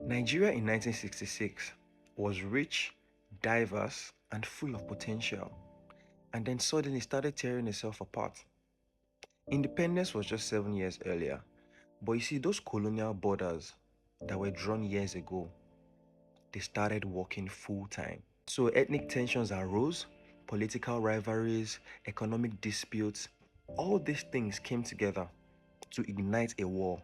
Nigeria in 1966 was rich, diverse, and full of potential, and then suddenly started tearing itself apart. Independence was just 7 years earlier, but you see, those colonial borders that were drawn years ago, they started working full time. So ethnic tensions arose, political rivalries, economic disputes, all these things came together to ignite a war.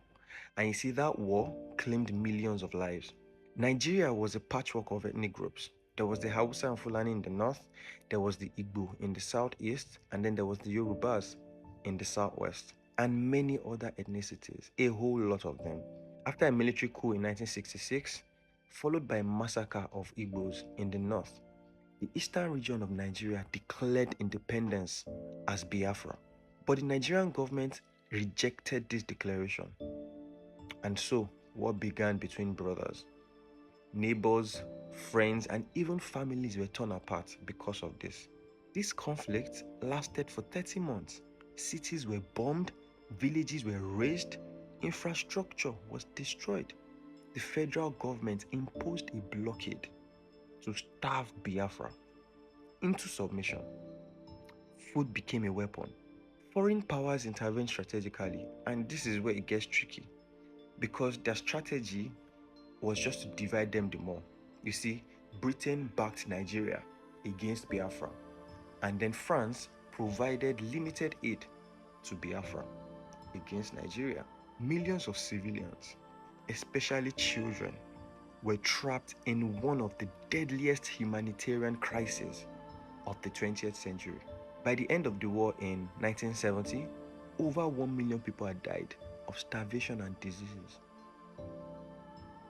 And you see, that war claimed millions of lives. Nigeria was a patchwork of ethnic groups. There was the Hausa and Fulani in the north, there was the Igbo in the southeast, and then there was the Yorubas in the southwest, and many other ethnicities, a whole lot of them. After a military coup in 1966, followed by a massacre of Igbos in the north, the eastern region of Nigeria declared independence as Biafra. But the Nigerian government rejected this declaration. And so, war began between brothers. Neighbors, friends, and even families were torn apart because of this. This conflict lasted for 30 months. Cities were bombed, villages were razed, infrastructure was destroyed. The federal government imposed a blockade to starve Biafra into submission. Food became a weapon. Foreign powers intervened strategically, and this is where it gets tricky because their strategy was just to divide them the more. You see, Britain backed Nigeria against Biafra, and then France provided limited aid to Biafra against Nigeria. Millions of civilians, especially children, were trapped in one of the deadliest humanitarian crises of the 20th century. By the end of the war in 1970, over 1 million people had died of starvation and diseases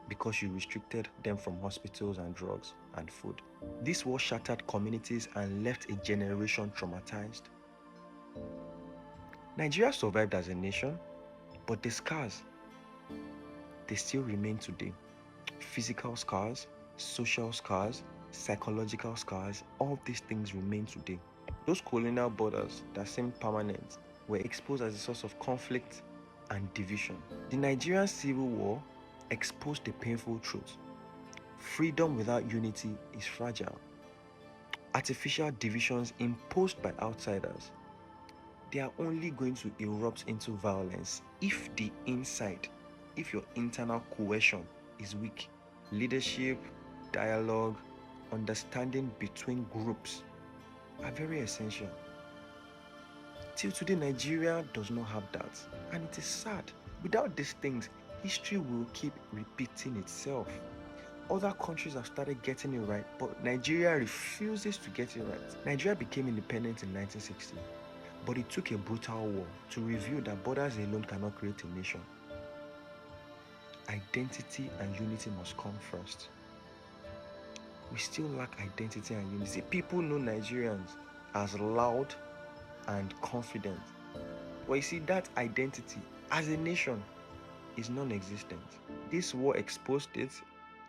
because you restricted them from hospitals and drugs and food. This war shattered communities and left a generation traumatized. Nigeria survived as a nation, but the scars, they still remain today. Physical scars, social scars, psychological scars, all these things remain today. Those colonial borders that seemed permanent were exposed as a source of conflict and division. The Nigerian Civil War exposed the painful truth. Freedom without unity is fragile. Artificial divisions imposed by outsiders, they are only going to erupt into violence if your internal cohesion is weak. Leadership, dialogue, understanding between groups are very essential. Till today, Nigeria does not have that, and it is sad. Without these things, history will keep repeating itself. Other countries have started getting it right, but Nigeria refuses to get it right. Nigeria became independent in 1960, but it took a brutal war to reveal that borders alone cannot create a nation. Identity and unity must come first. We still lack identity and unity. People know Nigerians as loud and confident, but you see, that identity as a nation is non-existent. This war exposed it.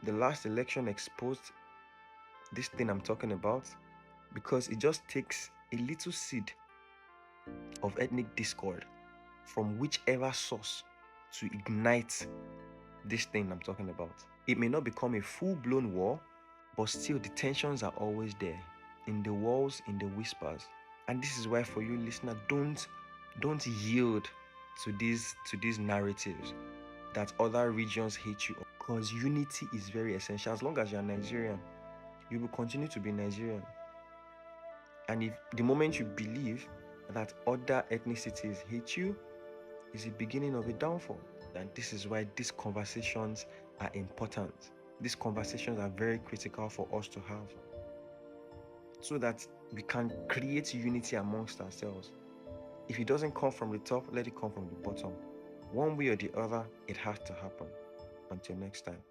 The last election exposed this thing I'm talking about, because it just takes a little seed of ethnic discord from whichever source to ignite this thing I'm talking about. It may not become a full-blown war, but still the tensions are always there, in the walls, in the whispers. And this is why, for you listener, don't yield to these narratives that other regions hate you, because unity is very essential. As long as you're Nigerian, you will continue to be Nigerian. And if the moment you believe that other ethnicities hate you, is the beginning of a downfall. And this is why these conversations are important. These conversations are very critical for us to have, so that we can create unity amongst ourselves. If it doesn't come from the top, let it come from the bottom. One way or the other, it has to happen. Until next time.